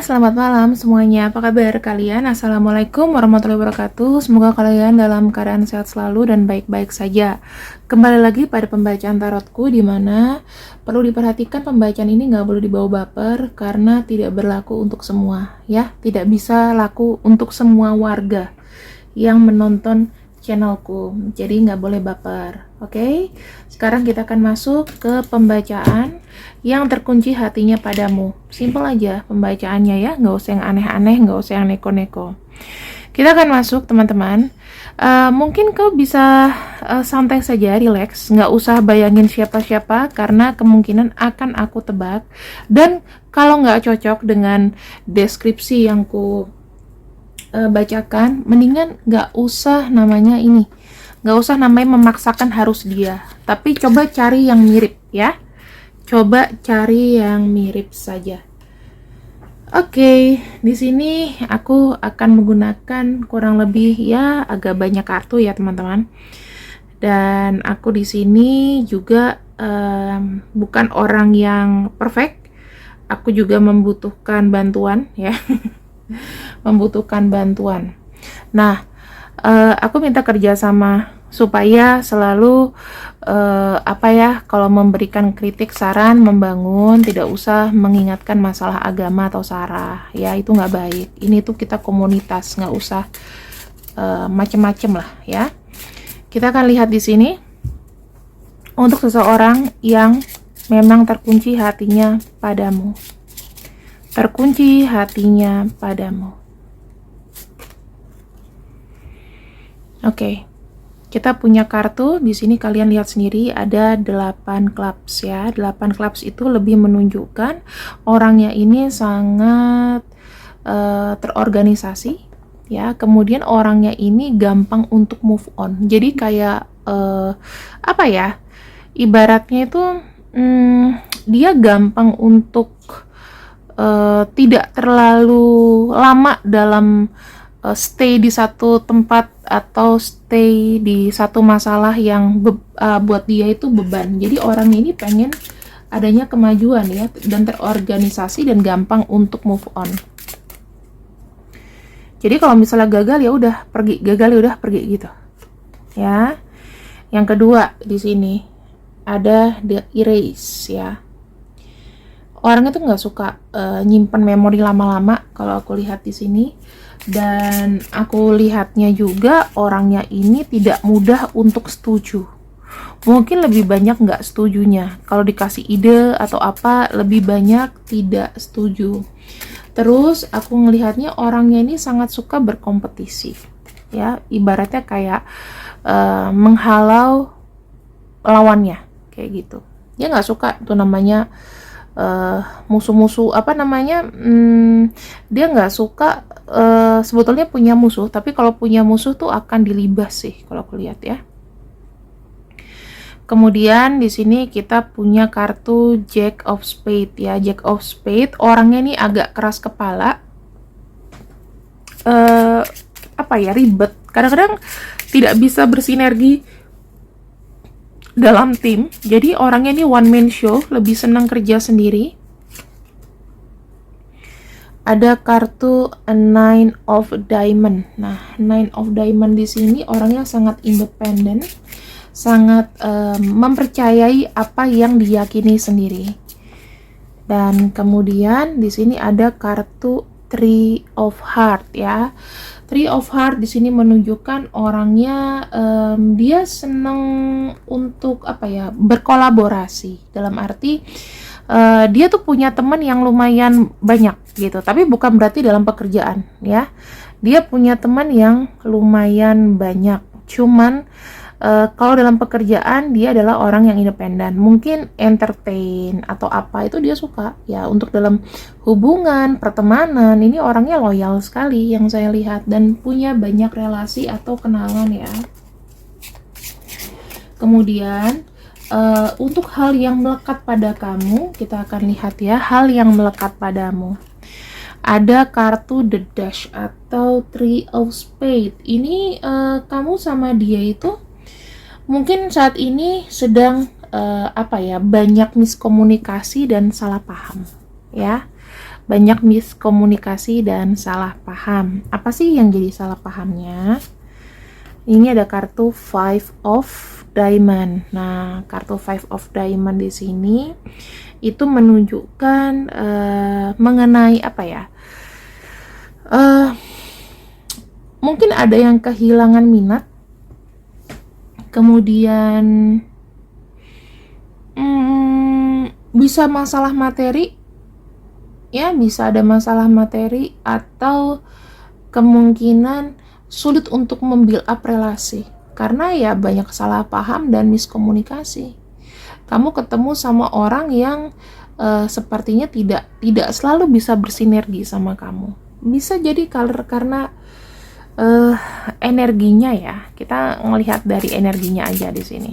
Selamat malam semuanya. Apa kabar kalian? Assalamualaikum warahmatullahi wabarakatuh. Semoga kalian dalam keadaan sehat selalu dan baik-baik saja. Kembali lagi pada pembacaan tarotku, di mana perlu diperhatikan pembacaan ini nggak boleh dibawa baper karena tidak berlaku untuk semua, ya. Tidak bisa laku untuk semua warga yang menonton channelku. Jadi nggak boleh baper. Oke? Sekarang kita akan masuk ke pembacaan yang terkunci hatinya padamu. Simpel aja pembacaannya ya, nggak usah yang aneh-aneh, nggak usah yang neko-neko. Kita akan masuk teman-teman. Mungkin kau bisa santai saja, relax, nggak usah bayangin siapa-siapa karena kemungkinan akan aku tebak. Dan kalau nggak cocok dengan deskripsi yang ku bacakan, mendingan nggak usah namanya ini, nggak usah namanya memaksakan harus dia, tapi coba cari yang mirip ya. Coba cari yang mirip saja. Oke, di sini aku akan menggunakan kurang lebih ya agak banyak kartu ya teman-teman. Dan aku di sini juga bukan orang yang perfect. Aku juga membutuhkan bantuan ya. Membutuhkan bantuan. Nah, aku minta kerjasama supaya selalu kalau memberikan kritik, saran, membangun, tidak usah mengingatkan masalah agama atau sara ya, itu nggak baik. Ini tuh kita komunitas, nggak usah macem-macem lah ya. Kita akan lihat di sini untuk seseorang yang memang terkunci hatinya padamu, terkunci hatinya padamu. Oke. Kita punya kartu di sini, kalian lihat sendiri ada 8 clubs ya. 8 clubs itu lebih menunjukkan orangnya ini sangat terorganisasi ya. Kemudian orangnya ini gampang untuk move on. Jadi kayak ibaratnya itu dia gampang untuk tidak terlalu lama dalam stay di satu tempat atau stay di satu masalah yang buat dia itu beban. Jadi orang ini pengen adanya kemajuan ya, dan terorganisasi dan gampang untuk move on. Jadi kalau misalnya gagal ya udah pergi, gagal ya udah pergi gitu. Ya. Yang kedua di sini ada the erase ya. Orangnya tuh nggak suka nyimpen memori lama-lama kalau aku lihat di sini. Dan aku lihatnya juga orangnya ini tidak mudah untuk setuju. Mungkin lebih banyak nggak setujunya. Kalau dikasih ide atau apa, lebih banyak tidak setuju. Terus aku ngelihatnya orangnya ini sangat suka berkompetisi. Ya, ibaratnya kayak menghalau lawannya, kayak gitu. Dia nggak suka tuh namanya musuh-musuh dia nggak suka sebetulnya punya musuh, tapi kalau punya musuh tuh akan dilibas sih kalau aku lihat ya. Kemudian di sini kita punya kartu Jack of Spade ya. Jack of Spade orangnya ini agak keras kepala, ribet, kadang-kadang tidak bisa bersinergi dalam tim. Jadi orangnya ini one man show, lebih senang kerja sendiri. Ada kartu a Nine of Diamond. Nah, Nine of Diamond di sini orangnya sangat independen, sangat mempercayai apa yang diyakini sendiri. Dan kemudian di sini ada kartu Three of Heart ya. Three of Heart di sini menunjukkan orangnya dia senang untuk berkolaborasi, dalam arti dia tuh punya teman yang lumayan banyak gitu, tapi bukan berarti dalam pekerjaan ya. Dia punya teman yang lumayan banyak, cuman kalau dalam pekerjaan dia adalah orang yang independen, mungkin entertain atau apa itu dia suka ya. Untuk dalam hubungan pertemanan ini orangnya loyal sekali yang saya lihat, dan punya banyak relasi atau kenalan ya. Kemudian untuk hal yang melekat pada kamu, kita akan lihat ya, hal yang melekat padamu. Ada kartu The Dash atau Three of Spade. Ini kamu sama dia itu mungkin saat ini sedang banyak miskomunikasi dan salah paham ya. banyak miskomunikasi dan salah paham. Apa sih yang jadi salah pahamnya? Ini ada kartu Five of Diamond. Nah, kartu Five of Diamond di sini itu menunjukkan mengenai apa ya? Mungkin ada yang kehilangan minat, kemudian bisa masalah materi, ya bisa ada masalah materi, atau kemungkinan sulit untuk membuild up relasi karena ya banyak salah paham dan miskomunikasi. Kamu ketemu sama orang yang sepertinya tidak selalu bisa bersinergi sama kamu. Bisa jadi karena energinya ya. Kita ngelihat dari energinya aja di sini.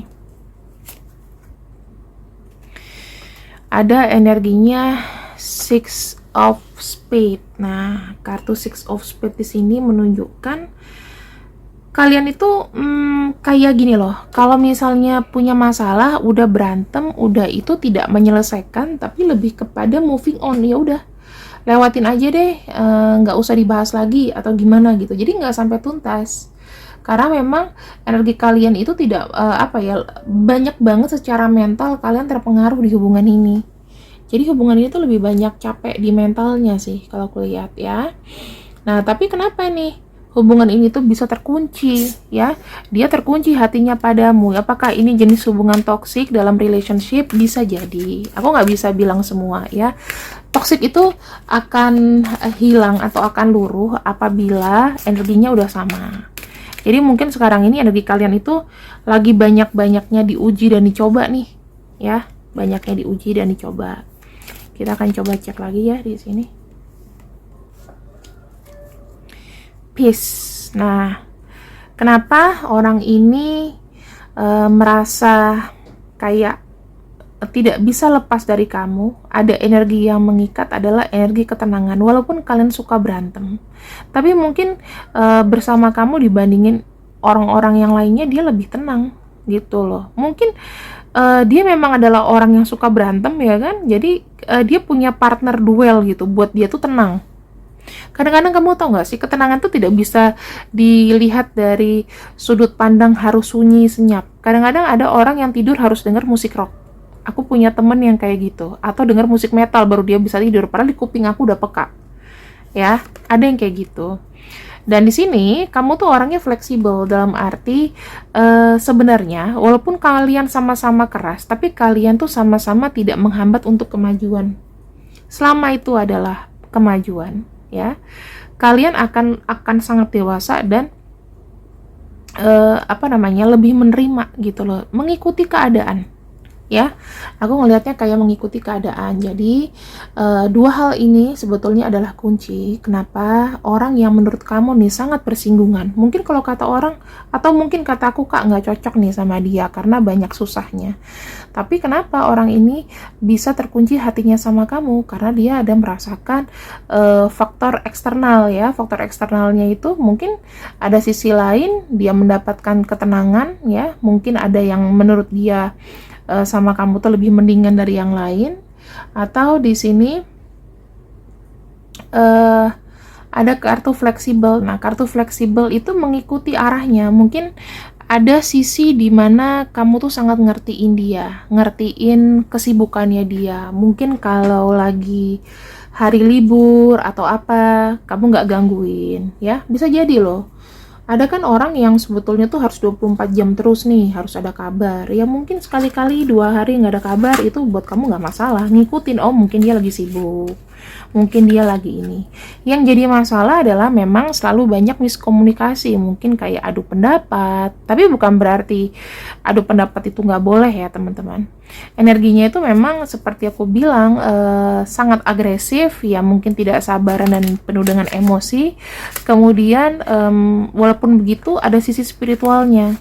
Ada energinya Six of Spades. Nah, kartu Six of Spades di sini menunjukkan kalian itu kayak gini loh. Kalau misalnya punya masalah, udah berantem, udah itu tidak menyelesaikan, tapi lebih kepada moving on. Ya udah, lewatin aja deh, nggak usah dibahas lagi atau gimana gitu. Jadi nggak sampai tuntas. Karena memang energi kalian itu tidak banyak banget secara mental kalian terpengaruh di hubungan ini. Jadi hubungan ini tuh lebih banyak capek di mentalnya sih kalau aku lihat ya. Nah, tapi kenapa nih hubungan ini tuh bisa terkunci ya? Dia terkunci hatinya padamu. Apakah ini jenis hubungan toksik dalam relationship? Bisa jadi. Aku nggak bisa bilang semua ya. Toksik itu akan hilang atau akan luruh apabila energinya udah sama. Jadi mungkin sekarang ini energi kalian itu lagi banyak-banyaknya diuji dan dicoba nih, ya, banyaknya diuji dan dicoba. Kita akan coba cek lagi ya di sini. Peace. Nah, kenapa orang ini merasa kayak tidak bisa lepas dari kamu? Ada energi yang mengikat adalah energi ketenangan. Walaupun kalian suka berantem, tapi mungkin bersama kamu dibandingin orang-orang yang lainnya dia lebih tenang gitu loh. Mungkin dia memang adalah orang yang suka berantem ya kan. Jadi dia punya partner duel gitu. Buat dia tuh tenang. Kadang-kadang kamu tau gak sih, ketenangan tuh tidak bisa dilihat dari sudut pandang harus sunyi senyap. Kadang-kadang ada orang yang tidur harus dengar musik rock. Aku punya temen yang kayak gitu. Atau dengar musik metal baru dia bisa tidur. Padahal di kuping aku udah peka. Ya, ada yang kayak gitu. Dan di sini kamu tuh orangnya fleksibel dalam arti sebenarnya walaupun kalian sama-sama keras, tapi kalian tuh sama-sama tidak menghambat untuk kemajuan. Selama itu adalah kemajuan, ya, kalian akan sangat dewasa dan lebih menerima gitu loh, mengikuti keadaan. Ya, aku ngelihatnya kayak mengikuti keadaan. Jadi dua hal ini sebetulnya adalah kunci kenapa orang yang menurut kamu nih sangat bersinggungan. Mungkin kalau kata orang atau mungkin kata aku, Kak, nggak cocok nih sama dia karena banyak susahnya. Tapi kenapa orang ini bisa terkunci hatinya sama kamu? Karena dia ada merasakan faktor eksternal ya. Faktor eksternalnya itu mungkin ada sisi lain dia mendapatkan ketenangan ya. Mungkin ada yang menurut dia sama kamu tuh lebih mendingan dari yang lain, atau di sini ada kartu fleksibel. Nah, kartu fleksibel itu mengikuti arahnya. Mungkin ada sisi di mana kamu tuh sangat ngertiin dia, ngertiin kesibukannya dia. Mungkin kalau lagi hari libur atau apa, kamu nggak gangguin, ya. Bisa jadi loh. Ada kan orang yang sebetulnya tuh harus 24 jam terus nih, harus ada kabar. Ya mungkin sekali-kali 2 hari nggak ada kabar, itu buat kamu nggak masalah. Ngikutin, oh mungkin dia lagi sibuk, mungkin dia lagi ini. Yang jadi masalah adalah memang selalu banyak miskomunikasi. Mungkin kayak adu pendapat, tapi bukan berarti adu pendapat itu nggak boleh ya teman-teman. Energinya itu memang seperti aku bilang sangat agresif, ya mungkin tidak sabaran dan penuh dengan emosi. Kemudian walaupun begitu ada sisi spiritualnya.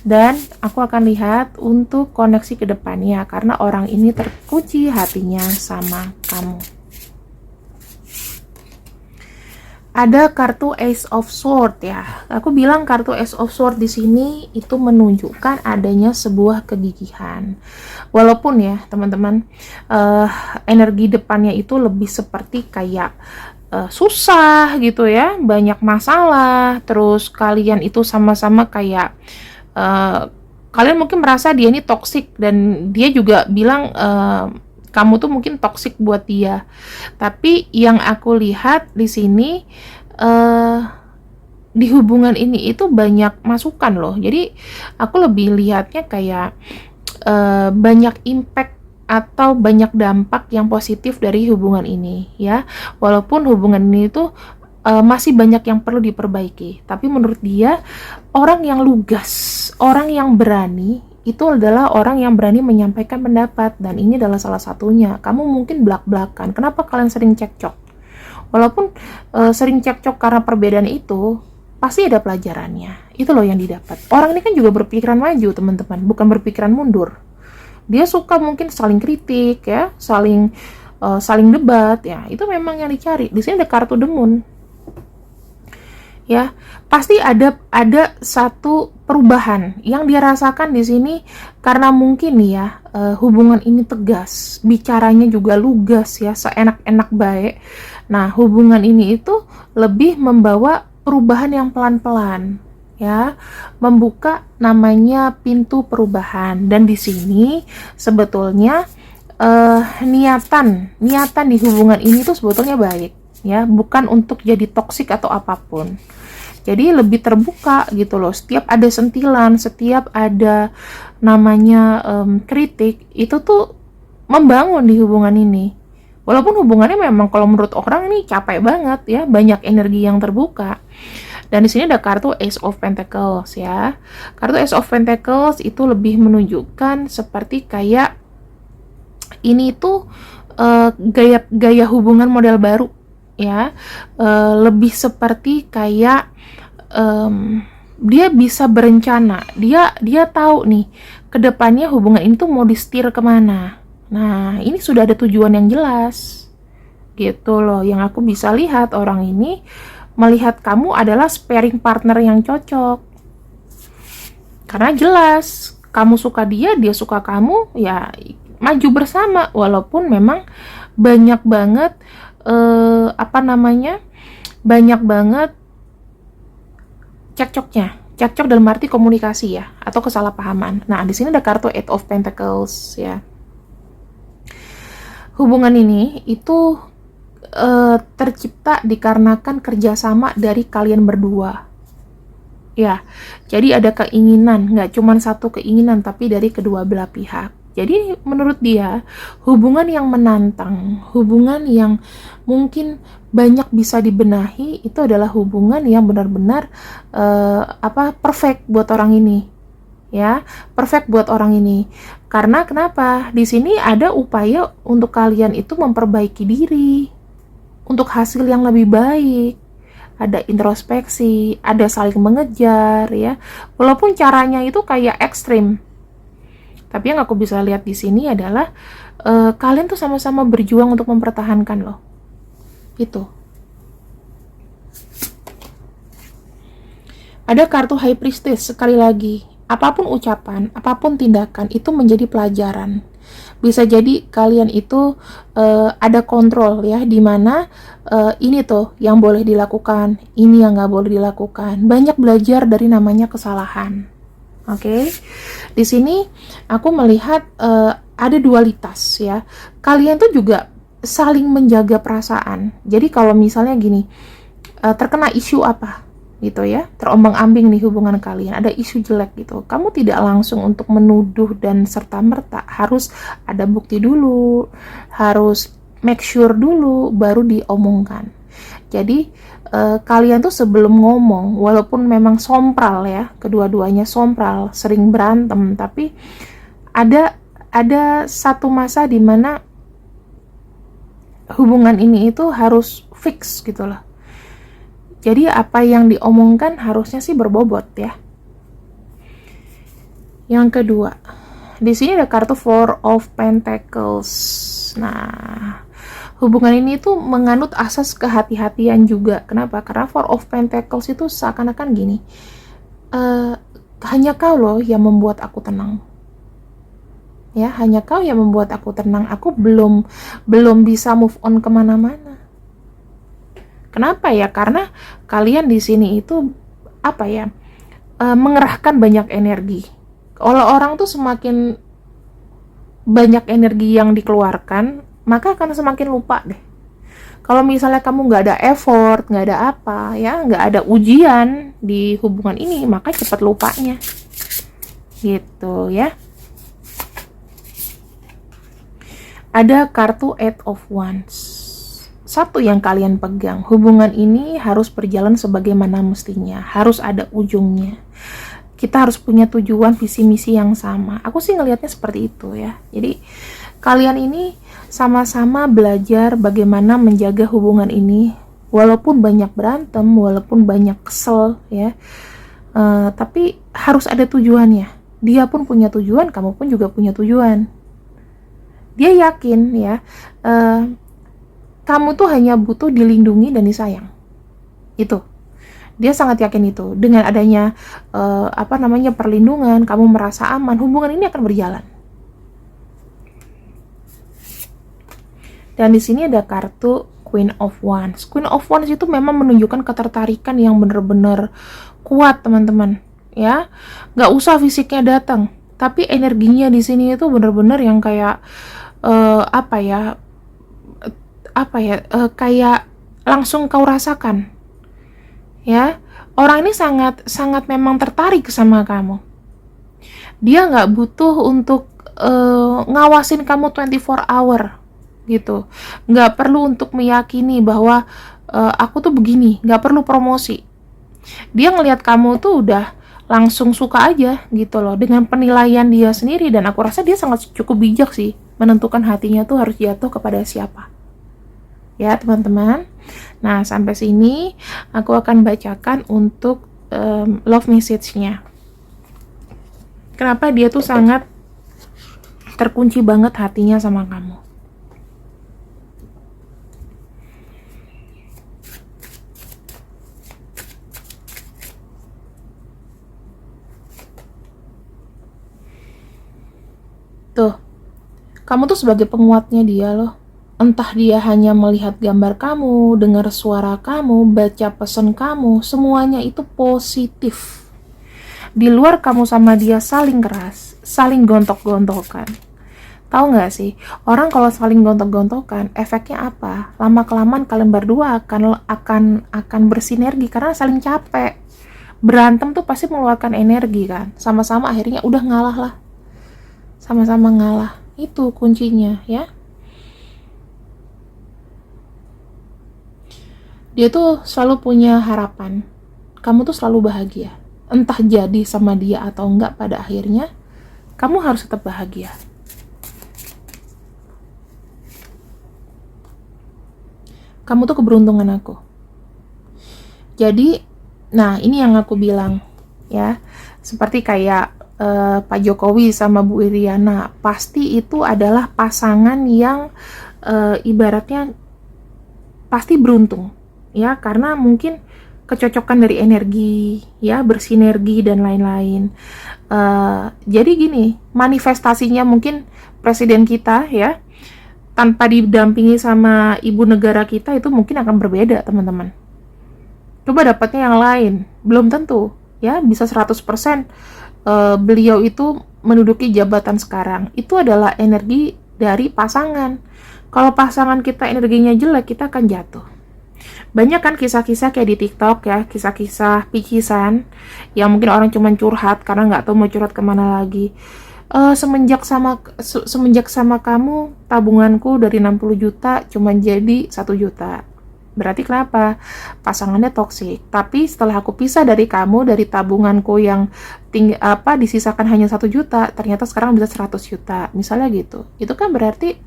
Dan aku akan lihat untuk koneksi ke depannya karena orang ini terkunci hatinya sama kamu. ada kartu Ace of Sword ya. Aku bilang kartu Ace of Sword di sini itu menunjukkan adanya sebuah kegigihan. Walaupun ya teman-teman, energi depannya itu lebih seperti kayak susah gitu ya, banyak masalah. Terus kalian itu sama-sama kayak kalian mungkin merasa dia ini toksik, dan dia juga bilang kamu tuh mungkin toksik buat dia. Tapi yang aku lihat di sini di hubungan ini itu banyak masukan loh. Jadi aku lebih lihatnya kayak banyak impact atau banyak dampak yang positif dari hubungan ini ya. Walaupun hubungan ini tuh masih banyak yang perlu diperbaiki, tapi menurut dia orang yang lugas, orang yang berani itu adalah orang yang berani menyampaikan pendapat, dan ini adalah salah satunya. Kamu mungkin belak-belakan, kenapa kalian sering cekcok? Walaupun sering cekcok karena perbedaan itu, pasti ada pelajarannya. Itu loh yang didapat. Orang ini kan juga berpikiran maju, teman-teman, bukan berpikiran mundur. Dia suka mungkin saling kritik ya, saling debat ya. Itu memang yang dicari. Di sini ada kartu The Moon. Ya, pasti ada satu perubahan yang dia rasakan di sini, karena mungkin ya hubungan ini tegas, bicaranya juga lugas ya, seenak-enak baik. Nah, hubungan ini itu lebih membawa perubahan yang pelan-pelan ya, membuka namanya pintu perubahan. Dan di sini sebetulnya niatan di hubungan ini tuh sebetulnya baik ya, bukan untuk jadi toksik atau apapun. Jadi lebih terbuka gitu loh. Setiap ada sentilan, setiap ada namanya kritik, itu tuh membangun di hubungan ini. Walaupun hubungannya memang kalau menurut orang ini capek banget ya, banyak energi yang terbuka. Dan di sini ada kartu Ace of Pentacles ya. Kartu Ace of Pentacles itu lebih menunjukkan seperti kayak ini tuh gaya hubungan model baru ya, lebih seperti kayak dia bisa berencana, dia tahu nih kedepannya hubungan ini tuh mau di-steer kemana. Nah, ini sudah ada tujuan yang jelas gitu loh. Yang aku bisa lihat, orang ini melihat kamu adalah sparring partner yang cocok, karena jelas kamu suka dia, dia suka kamu, ya maju bersama. Walaupun memang banyak banget banyak banget cekcok dalam arti komunikasi ya, atau kesalahpahaman. Nah, di sini ada kartu Eight of Pentacles ya. Hubungan ini itu tercipta dikarenakan kerjasama dari kalian berdua ya. Jadi ada keinginan, nggak cuma satu keinginan, tapi dari kedua belah pihak. Jadi menurut dia, hubungan yang menantang, hubungan yang mungkin banyak bisa dibenahi, itu adalah hubungan yang benar-benar perfect buat orang ini. Ya, perfect buat orang ini. Karena kenapa? Di sini ada upaya untuk kalian itu memperbaiki diri untuk hasil yang lebih baik. Ada introspeksi, ada saling mengejar ya. Walaupun caranya itu kayak ekstrim. Tapi yang aku bisa lihat di sini adalah kalian tuh sama-sama berjuang untuk mempertahankan loh. Itu. Ada kartu High Priestess sekali lagi. Apapun ucapan, apapun tindakan itu menjadi pelajaran. Bisa jadi kalian itu ada kontrol ya, di mana ini tuh yang boleh dilakukan, ini yang nggak boleh dilakukan. Banyak belajar dari namanya kesalahan. Oke, di sini aku melihat ada dualitas ya. Kalian tuh juga saling menjaga perasaan. Jadi kalau misalnya gini, terkena isu apa gitu ya, terombang-ambing nih hubungan kalian, ada isu jelek gitu, kamu tidak langsung untuk menuduh dan serta-merta, harus ada bukti dulu, harus make sure dulu, baru diomongkan. Jadi kalian tuh sebelum ngomong, walaupun memang sompral ya, kedua-duanya sompral, sering berantem, tapi ada satu masa di mana hubungan ini itu harus fix gitu loh. Jadi apa yang diomongkan harusnya sih berbobot ya. Yang kedua, di sini ada kartu Four of Pentacles. Nah, Hubungan ini tuh menganut asas kehati-hatian juga. Kenapa? Karena Four of Pentacles itu seakan-akan gini, hanya kau loh yang membuat aku tenang. Ya, hanya kau yang membuat aku tenang. Aku belum bisa move on kemana-mana. Kenapa ya? Karena kalian di sini itu apa ya? Mengerahkan banyak energi. Kalau orang tuh semakin banyak energi yang dikeluarkan, maka akan semakin lupa deh. Kalau misalnya kamu nggak ada effort, nggak ada apa, ya nggak ada ujian di hubungan ini, maka cepat lupanya. Gitu ya. Ada kartu Eight of Wands. Satu yang kalian pegang, hubungan ini harus berjalan sebagaimana mestinya, harus ada ujungnya. Kita harus punya tujuan, visi misi yang sama. Aku sih ngelihatnya seperti itu ya. Jadi kalian ini sama-sama belajar bagaimana menjaga hubungan ini, walaupun banyak berantem, walaupun banyak kesel ya, tapi harus ada tujuannya. Dia pun punya tujuan, kamu pun juga punya tujuan. Dia yakin ya, kamu tuh hanya butuh dilindungi dan disayang. Itu. Dia sangat yakin itu. Dengan adanya perlindungan, kamu merasa aman, hubungan ini akan berjalan. Dan di sini ada kartu Queen of Wands. Queen of Wands itu memang menunjukkan ketertarikan yang benar-benar kuat, teman-teman. Ya, nggak usah fisiknya datang, tapi energinya di sini itu benar-benar yang kayak kayak langsung kau rasakan. Ya, orang ini sangat memang tertarik sama kamu. Dia nggak butuh untuk ngawasin kamu 24 hour gitu. Nggak perlu untuk meyakini bahwa aku tuh begini, nggak perlu promosi. Dia ngelihat kamu tuh udah langsung suka aja gitu loh, dengan penilaian dia sendiri. Dan aku rasa dia sangat cukup bijak sih menentukan hatinya tuh harus jatuh kepada siapa. Ya teman-teman. Nah, sampai sini aku akan bacakan untuk love message-nya. Kenapa dia tuh sangat terkunci banget hatinya sama kamu. Tuh, kamu tuh sebagai penguatnya dia loh. Entah dia hanya melihat gambar kamu, dengar suara kamu, baca pesan kamu, semuanya itu positif. Di luar kamu sama dia saling keras, saling gontok-gontokan. Tahu nggak sih, orang kalau saling gontok-gontokan, efeknya apa? Lama-kelamaan kalian berdua akan bersinergi karena saling capek. Berantem tuh pasti mengeluarkan energi kan, sama-sama akhirnya udah ngalah lah. Sama-sama ngalah, itu kuncinya ya. Dia tuh selalu punya harapan, kamu tuh selalu bahagia. Entah jadi sama dia atau enggak, pada akhirnya kamu harus tetap bahagia. Kamu tuh keberuntungan aku. Jadi, nah ini yang aku bilang ya, seperti kayak Pak Jokowi sama Bu Iriana, pasti itu adalah pasangan yang ibaratnya pasti beruntung ya, karena mungkin kecocokan dari energi ya, bersinergi dan lain-lain. Jadi gini, manifestasinya mungkin presiden kita ya, tanpa didampingi sama ibu negara kita itu mungkin akan berbeda teman-teman. Coba dapatnya yang lain, belum tentu ya bisa 100% beliau itu menduduki jabatan sekarang. Itu adalah energi dari pasangan. Kalau pasangan kita energinya jelek, kita akan jatuh. Banyak kan kisah-kisah kayak di TikTok ya, kisah-kisah picisan yang mungkin orang cuma curhat karena nggak tahu mau curhat kemana lagi. Semenjak sama kamu, tabunganku dari 60 juta cuma jadi 1 juta. Berarti kenapa? Pasangannya toksik. Tapi setelah aku pisah dari kamu, dari tabunganku yang disisakan hanya 1 juta, ternyata sekarang bisa 100 juta. Misalnya gitu. Itu kan berarti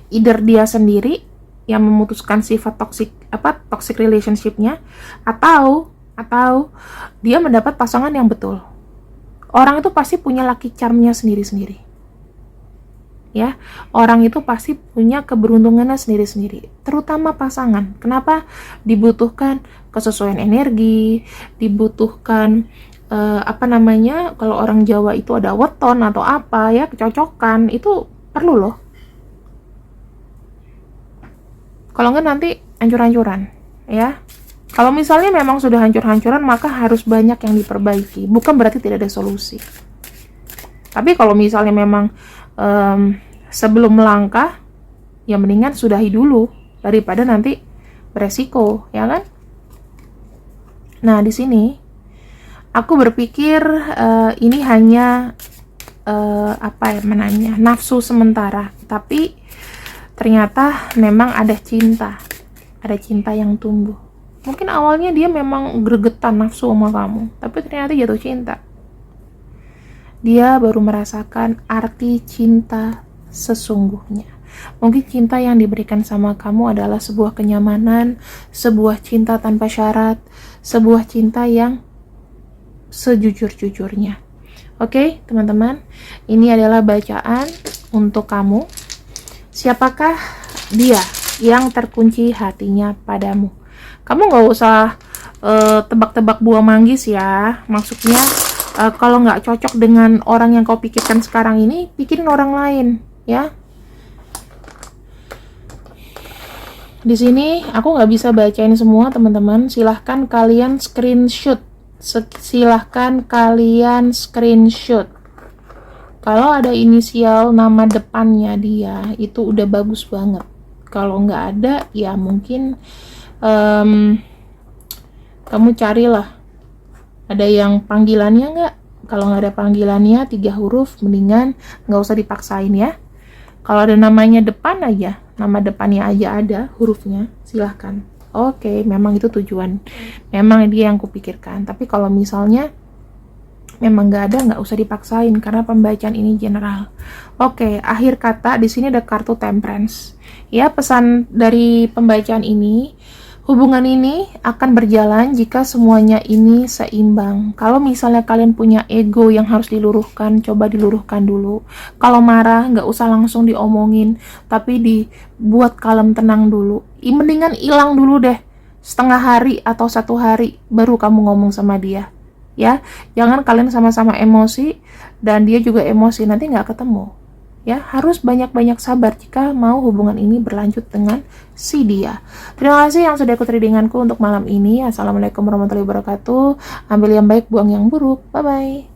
either dia sendiri yang memutuskan sifat toxic relationship-nya, atau dia mendapat pasangan yang betul. Orang itu pasti punya lucky charm-nya sendiri-sendiri. ya. Orang itu pasti punya keberuntungannya sendiri-sendiri, terutama pasangan. Kenapa? Dibutuhkan kesesuaian energi, dibutuhkan kalau orang Jawa itu ada weton atau apa ya, kecocokan itu perlu loh. Kalau enggak nanti hancur-hancuran ya. Kalau misalnya memang sudah hancur-hancuran, maka harus banyak yang diperbaiki, bukan berarti tidak ada solusi. Tapi kalau misalnya memang sebelum melangkah, ya mendingan sudahi dulu daripada nanti beresiko, ya kan? Nah, di sini aku berpikir ini hanya nafsu sementara, tapi ternyata memang ada cinta yang tumbuh. Mungkin awalnya dia memang gregetan nafsu sama kamu, tapi ternyata jatuh cinta. Dia baru merasakan arti cinta sesungguhnya. Mungkin cinta yang diberikan sama kamu adalah sebuah kenyamanan, sebuah cinta tanpa syarat, sebuah cinta yang sejujur-jujurnya. Oke, teman-teman, ini adalah bacaan untuk kamu. Siapakah dia yang terkunci hatinya padamu? Kamu gak usah tebak-tebak buah manggis ya. Maksudnya kalau nggak cocok dengan orang yang kau pikirkan sekarang ini, pikirin orang lain ya. Di sini aku nggak bisa bacain semua, teman-teman. Silahkan kalian screenshot. Kalau ada inisial nama depannya dia, itu udah bagus banget. Kalau nggak ada, ya mungkin kamu carilah ada yang panggilannya nggak. Kalau nggak ada panggilannya 3 huruf, mendingan nggak usah dipaksain ya. Kalau ada namanya depan aja, nama depannya aja ada hurufnya, silahkan. Oke, memang itu tujuan, memang dia yang kupikirkan. Tapi kalau misalnya memang nggak ada, nggak usah dipaksain karena pembacaan ini general. Oke, akhir kata di sini ada kartu Temperance. Ya, pesan dari pembacaan ini, hubungan ini akan berjalan jika semuanya ini seimbang. Kalau misalnya kalian punya ego yang harus diluruhkan, coba diluruhkan dulu. Kalau marah, nggak usah langsung diomongin, tapi dibuat kalem, tenang dulu. Mendingan hilang dulu deh, setengah hari atau 1 hari, baru kamu ngomong sama dia. Ya, jangan kalian sama-sama emosi, dan dia juga emosi, nanti nggak ketemu. Ya, harus banyak-banyak sabar jika mau hubungan ini berlanjut dengan si dia. Terima kasih yang sudah ikut readinganku untuk malam ini. Assalamualaikum warahmatullahi wabarakatuh. Ambil yang baik, buang yang buruk. Bye-bye.